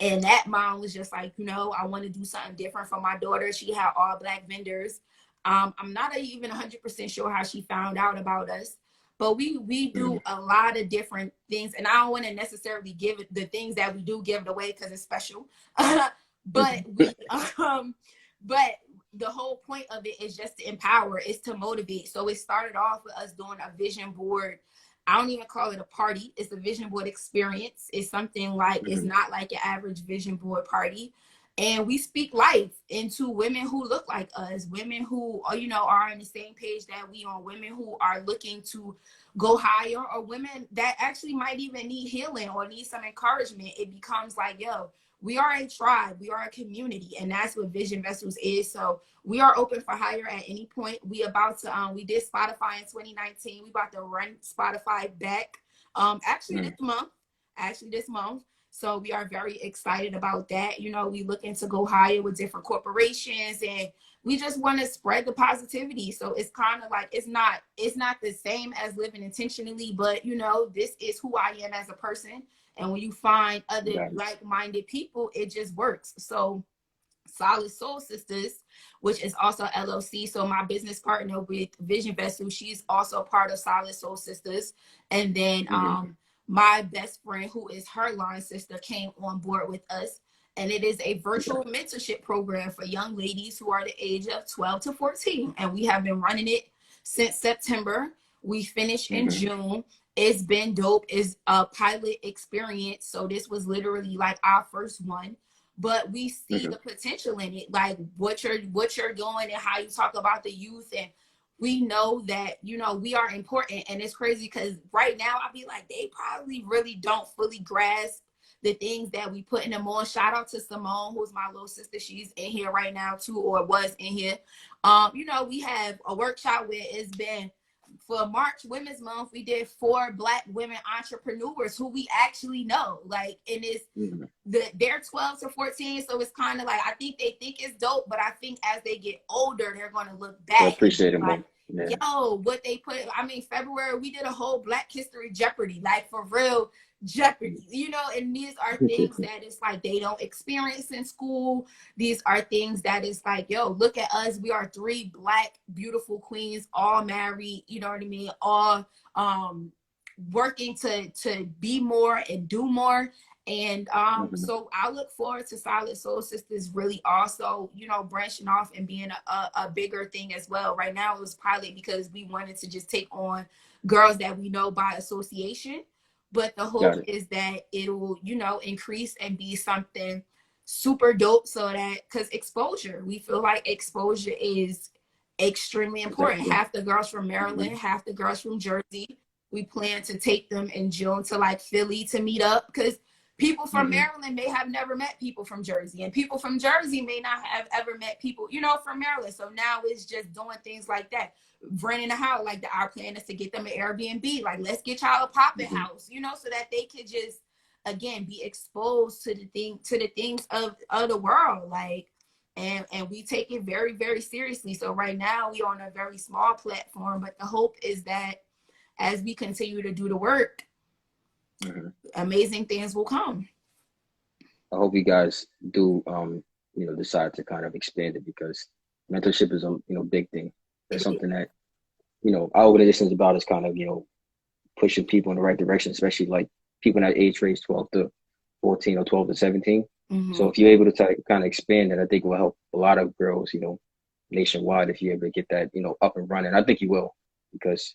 and that mom was just like, you know, I want to do something different for my daughter. She had all Black vendors. I'm not even 100% sure how she found out about us, but we do a lot of different things, and I don't want to necessarily give it, the things that we do, give it away because it's special. But we but the whole point of it is just to empower, is to motivate. So it started off with us doing a vision board. I don't even call it a party. It's a vision board experience. It's something like, it's not like your average vision board party. And we speak life into women who look like us, women who, you know, are on the same page that we are, women who are looking to go higher, or women that actually might even need healing or need some encouragement. It becomes like, yo, we are a tribe, we are a community, and that's what Vision Vessels is. So we are open for hire at any point. We about to we did Spotify in 2019. We about to run Spotify back actually this month. Actually this month. So we are very excited about that. You know, we looking to go higher with different corporations, and we just want to spread the positivity. So it's kind of like it's not the same as living intentionally, but you know, this is who I am as a person. And when you find other like-minded people, it just works. So Solid Soul Sisters, which is also LLC. So my business partner with Vision Vessel, she's also part of Solid Soul Sisters. And then my best friend, who is her line sister, came on board with us. And it is a virtual mentorship program for young ladies who are the age of 12 to 14. And we have been running it since September. We finished in June. It's been dope. It's a pilot experience. So this was literally like our first one. But we see the potential in it, like what you're doing and how you talk about the youth. And we know that, you know, we are important. And it's crazy because right now I be like, they probably really don't fully grasp the things that we put in them on. Shout out to Simone, who's my little sister. She's in here right now too, or was in here. You know, we have a workshop where it's been for March Women's Month. We did 4 Black women entrepreneurs who we actually know. Like, and it's they're 12 to 14, so it's kind of like I think they think it's dope, but I think as they get older, they're going to look back. I appreciate it, like, yeah. Yo, what they put. I mean, February we did a whole Black History Jeopardy, like for real Jeopardy, you know. And these are things that it's like they don't experience in school. These are things that it's like, yo, look at us. We are 3 Black beautiful queens, all married. You know what I mean? All working to be more and do more. And so I look forward to Solid Soul Sisters really also, you know, branching off and being a bigger thing as well. Right now it was pilot because we wanted to just take on girls that we know by association. But the hope is that it'll, you know, increase and be something super dope, so that, because exposure, we feel like exposure is extremely important. Half the girls from Maryland, half the girls from Jersey. We plan to take them in June to like Philly to meet up, because people from Maryland may have never met people from Jersey, and people from Jersey may not have ever met people, you know, from Maryland. So now it's just doing things like that. Renting a house, like our plan is to get them an Airbnb. Like, let's get y'all a pop-in house, you know, so that they could just, again, be exposed to the things of the world. Like, and we take it very, very seriously. So right now we on a very small platform, but the hope is that as we continue to do the work, amazing things will come. I hope you guys do, you know, decide to kind of expand it, because mentorship is a, you know, big thing. It's something that, you know, our organization is about, is kind of, you know, pushing people in the right direction, especially like people in that age range, 12 to 14 or 12 to 17. So if you're able to kind of expand it, I think it will help a lot of girls, you know, nationwide, if you're able to get that, you know, up and running. I think you will, because,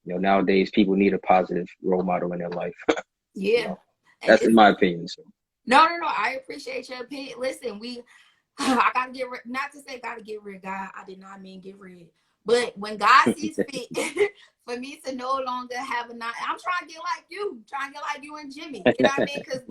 you know, nowadays people need a positive role model in their life. Yeah. You know, that's in my opinion. So. No. I appreciate your opinion. Listen, I gotta get rid, not to say gotta get rid, God, I did not mean get rid. But when God sees fit for me to no longer have I'm trying to get like you, and Jimmy. You know what I mean? Because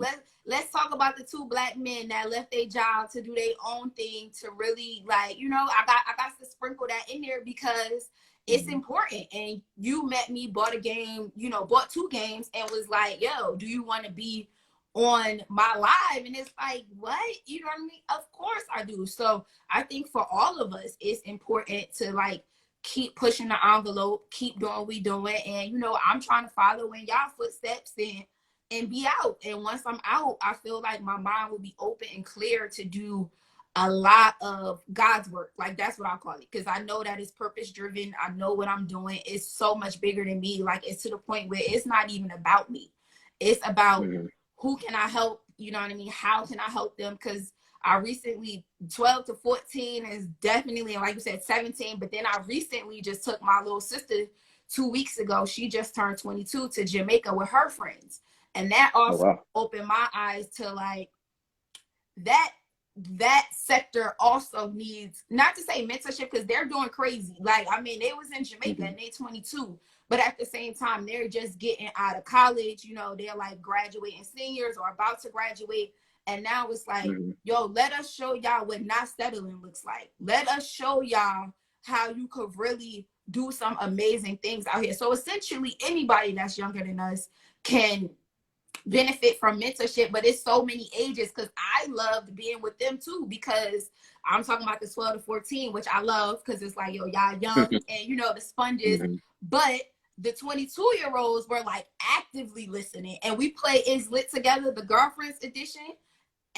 let's talk about the 2 Black men that left their job to do their own thing, to really, like, you know, I got to sprinkle that in there because it's important. And you met me, bought 2 games, and was like, yo, do you want to be on my live? And it's like, what? You know what I mean? Of course I do. So I think for all of us, it's important to like keep pushing the envelope, keep doing what we doing. And, you know, I'm trying to follow in y'all footsteps and be out. And once I'm out, I feel like my mind will be open and clear to do a lot of God's work. Like, that's what I call it. Because I know that it's purpose driven. I know what I'm doing is so much bigger than me. Like, it's to the point where it's not even about me. It's about who can I help? You know what I mean? How can I help them? Because I recently, 12 to 14 is definitely, like you said, 17. But then I recently just took my little sister 2 weeks ago. She just turned 22 to Jamaica with her friends. And that also opened my eyes to like that sector also needs, not to say mentorship, because they're doing crazy. Like, I mean, they was in Jamaica and they 22. But at the same time, they're just getting out of college. You know, they're like graduating seniors or about to graduate. And now it's like, Mm-hmm. yo, let us show y'all what not settling looks like. Let us show y'all how you could really do some amazing things out here. So essentially, anybody that's younger than us can benefit from mentorship, but it's so many ages, because I loved being with them too, because I'm talking about the 12 to 14, which I love, because it's like, yo, y'all young and you know, the sponges. Mm-hmm. But the 22-year-olds were like actively listening, and we played Is Lit together, the girlfriends edition.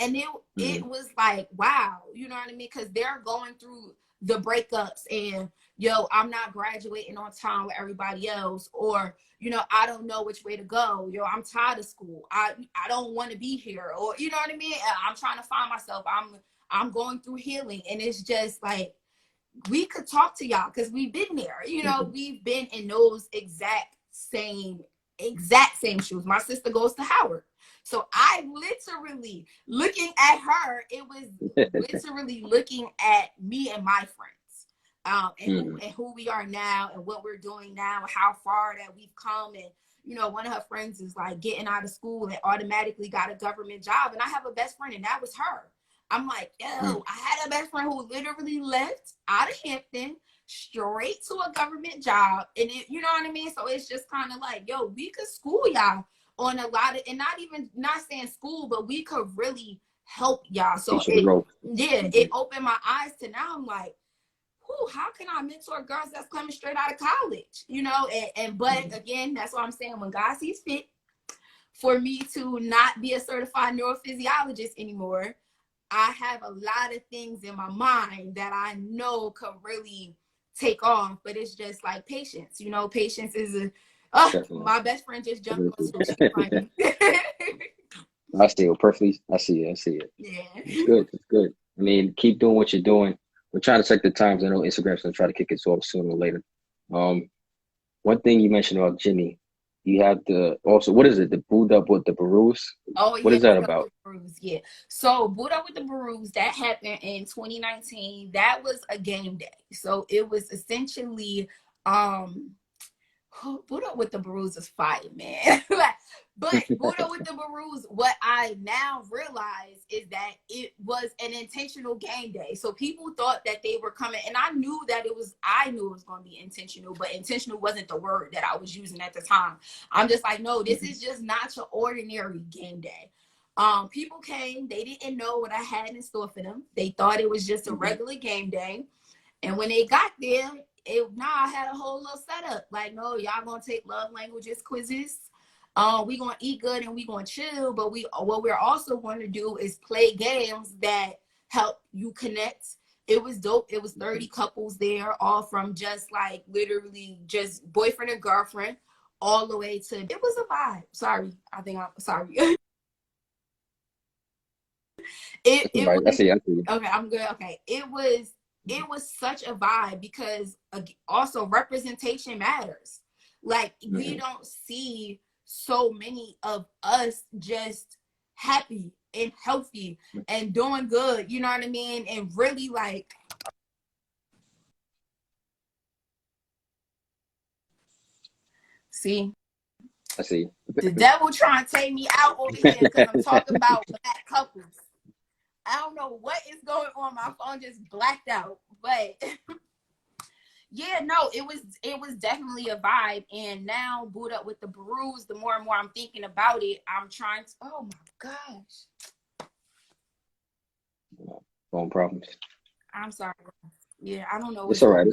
And it was like, wow, you know what I mean? Because they're going through the breakups and, yo, I'm not graduating on time with everybody else, or, you know, I don't know which way to go. Yo, I'm tired of school. I don't want to be here, or, you know what I mean? I'm trying to find myself. I'm going through healing, and it's just like, we could talk to y'all because we've been there. You know, we've been in those exact same shoes. My sister goes to Howard. So I literally, looking at her, it was literally looking at me and my friends, and who we are now and what we're doing now, how far that we've come. And, you know, one of her friends is like getting out of school and automatically got a government job. And I have a best friend, and that was her. I'm like, yo, I had a best friend who literally left out of Hampton straight to a government job. And it, you know what I mean? So it's just kind of like, yo, we could school y'all on a lot of, and not saying school, but we could really help y'all. So it opened my eyes to now. I'm like, how can I mentor girls that's coming straight out of college? You know, but again, that's what I'm saying. When God sees fit for me to not be a certified neurophysiologist anymore, I have a lot of things in my mind that I know could really take off, but it's just like patience. You know, patience is my best friend just jumped on, so she can find me. I see it perfectly. I see it. Yeah. It's good. I mean, keep doing what you're doing. We're trying to check the times. I know Instagram's gonna try to kick us off sooner or later. One thing you mentioned about Jimmy, you have also, what is it? The Boot Up with the Barus? Oh, yeah. What is that about? Yeah. So Boot Up with the Barus, that happened in 2019. That was a game day. So it was essentially Boot Up with the Barus is fire, man. But Boot Up with the Barus, what I now realize is that it was an intentional game day. So people thought that they were coming, and I knew it was going to be intentional, but intentional wasn't the word that I was using at the time. I'm just like, no, this is just not your ordinary game day. People came, they didn't know what I had in store for them. They thought it was just a regular game day. And when they got there, I had a whole little setup. Like, no, y'all gonna take love languages quizzes. We gonna eat good and we gonna chill. But what we're also going to do is play games that help you connect. It was dope. It was 30 couples there, all from just like literally just boyfriend and girlfriend, all the way to, it was a vibe. Sorry. Right. I see. Okay, I'm good. Okay. It was such a vibe because also representation matters. Like, we don't see so many of us just happy and healthy and doing good, you know what I mean? And really like, I see. The devil trying to take me out over here because I'm talking about black couples. I don't know what is going on. My phone just blacked out. But yeah, no, it was definitely a vibe. And now Boot Up with the Barus, the more and more I'm thinking about it, I'm trying to, oh my gosh. Phone problems. I'm sorry. Yeah, I don't know. It's all right.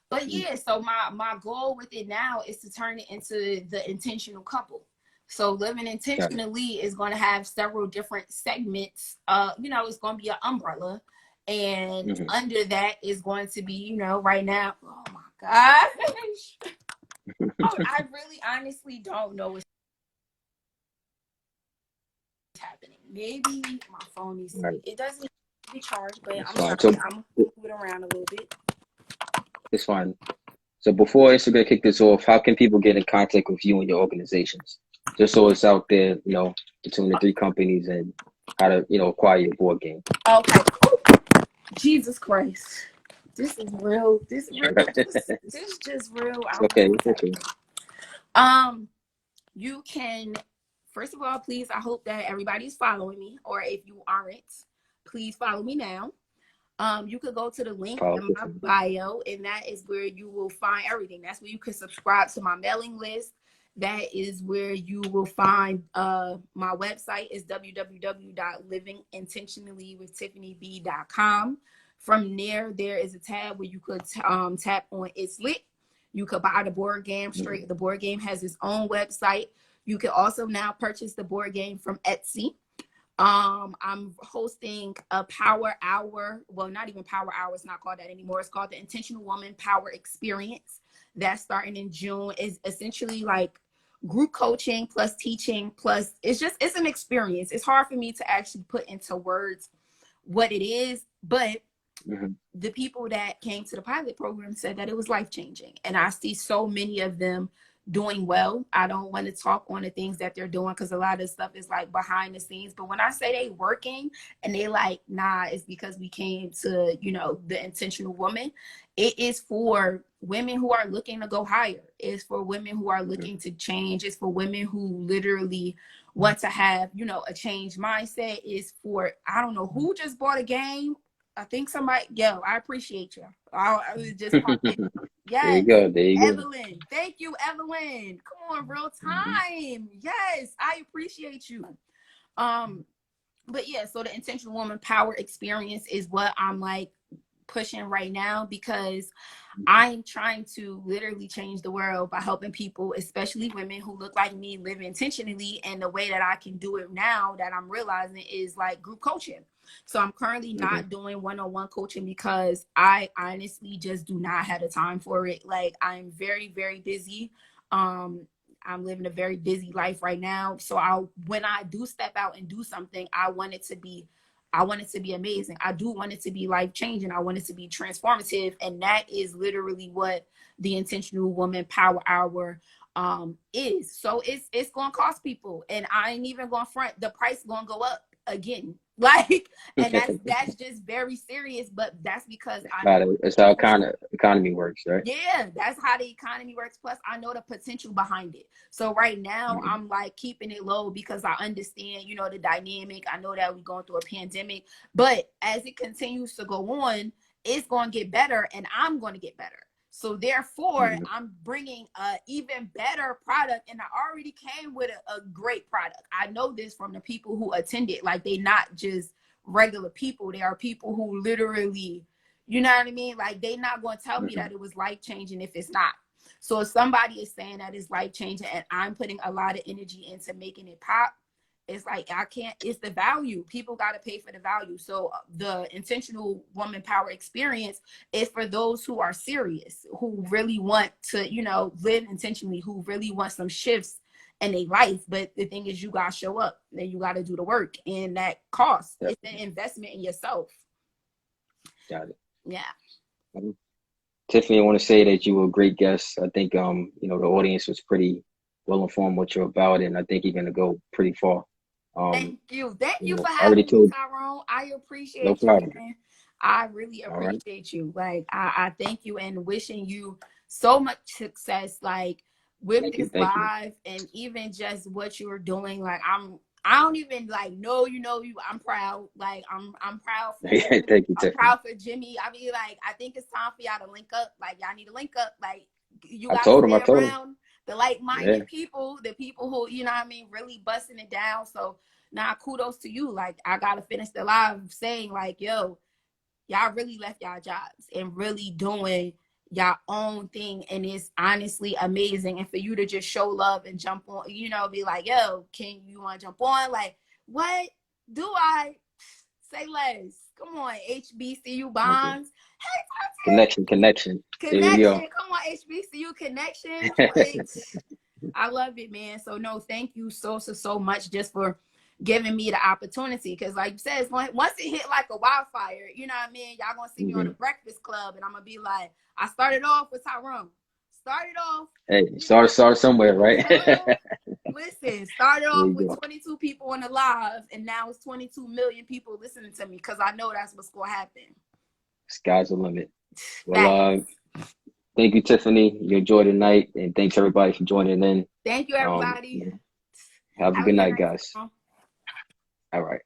But yeah, so my goal with it now is to turn it into the intentional couple. So Living Intentionally is going to have several different segments. It's going to be an umbrella, and under that is going to be, right now. Oh my gosh, I really honestly don't know what's happening. Maybe my phone needs to. It doesn't be charged, but I'm sorry. I'm gonna move it around a little bit. It's fine. So before Instagram kick this off, how can people get in contact with you and your organizations? Just so it's out there, between the three companies and how to, acquire your board game. Okay. Jesus Christ. This is real. This is just real. Okay. You can first of all, please, I hope that everybody's following me, or if you aren't, please follow me now. You could go to the link in my bio, and that is where you will find everything. That's where you can subscribe to my mailing list. That is where you will find my website is www.livingintentionallywithtiffanyb.com. From there is a tab where you could tap on It's Lit. You could buy the board game straight. The board game has its own website. You can also now purchase the board game from Etsy. I'm hosting a power hour. Well, not even power hour. It's not called that anymore. It's called the Intentional Woman Power Experience. That's starting in June. Is essentially like group coaching plus teaching plus it's an experience. It's hard for me to actually put into words what it is, but the people that came to the pilot program said that it was life-changing, and I see so many of them doing well. I don't want to talk on the things that they're doing because a lot of stuff is like behind the scenes, but when I say they working and they like, nah, it's because we came to, you know, the Intentional Woman. It is for women who are looking to go higher. It's for women who are looking to change. It's for women who literally want to have, you know, a changed mindset. It's for, I don't know who just bought a game. I think somebody, I appreciate you. I was just popping. Yes. There you go. Evelyn. Thank you, Evelyn. Come on, real time. Yes, I appreciate you. But yeah, so the Intentional Woman Power Experience is what I'm like pushing right now, because I'm trying to literally change the world by helping people, especially women who look like me, live intentionally. And the way that I can do it now that I'm realizing is like group coaching. So I'm currently not doing one-on-one coaching because I honestly just do not have the time for it. Like, I'm very, very busy. I'm living a very busy life right now. So when I do step out and do something, I want it to be amazing. I do want it to be life-changing. I want it to be transformative. And that is literally what the Intentional Woman Power Hour is. So it's going to cost people. And I ain't even going to front. The price going to go up again. Like, and that's just very serious, but that's because it's how economy works, right? Yeah, that's how the economy works. Plus, I know the potential behind it. So right now, I'm like keeping it low because I understand, you know, the dynamic. I know that we're going through a pandemic, but as it continues to go on, it's going to get better, and I'm going to get better. So therefore, I'm bringing a even better product, and I already came with a great product. I know this from the people who attended. Like, they not just regular people. They are people who literally, you know what I mean? Like, they not going to tell me that it was life-changing if it's not. So if somebody is saying that it's life-changing and I'm putting a lot of energy into making it pop, it's like, it's the value. People got to pay for the value. So the Intentional Woman Power Experience is for those who are serious, who really want to, you know, live intentionally, who really want some shifts in their life. But the thing is, you got to show up, and you got to do the work, and that costs. It's an investment in yourself. Got it. Yeah. Tiffany, I want to say that you were a great guest. I think, you know, the audience was pretty well informed what you're about, and I think you're going to go pretty far. Thank you for having me, Tyrone. I appreciate you, man. I really appreciate you. Like, I thank you and wishing you so much success, like, with this live and even just what you're doing. Like, I don't even like know you. I'm proud. Like, I'm proud for you. Thank you, I'm proud for Jimmy. I mean, like, I think it's time for y'all to link up. Like, y'all need to link up. Like, you got to stay around the like-minded people, the people who, you know what I mean, really busting it down. So now, kudos to you. Like, I gotta finish the live saying, like, yo, y'all really left y'all jobs and really doing y'all own thing, and it's honestly amazing. And for you to just show love and jump on, you know, be like, yo, can you want to jump on? Like, what do I say less? Come on, HBCU bonds. Hey, connection. Come on, HBCU connection. I love it, man. So no, thank you so much just for giving me the opportunity. Because like you said, once it hit like a wildfire, you know what I mean? Y'all gonna see me on the Breakfast Club, and I'm gonna be like, I started off with Tyrone. Hey, start somewhere, right? Listen, started off with 22 people on the live, and now it's 22 million people listening to me, because I know that's what's gonna happen. Sky's the limit. Well, thank you, Tiffany. You enjoyed the night, and thanks everybody for joining in. Thank you, everybody. Have a good night, guys. Y'all. All right.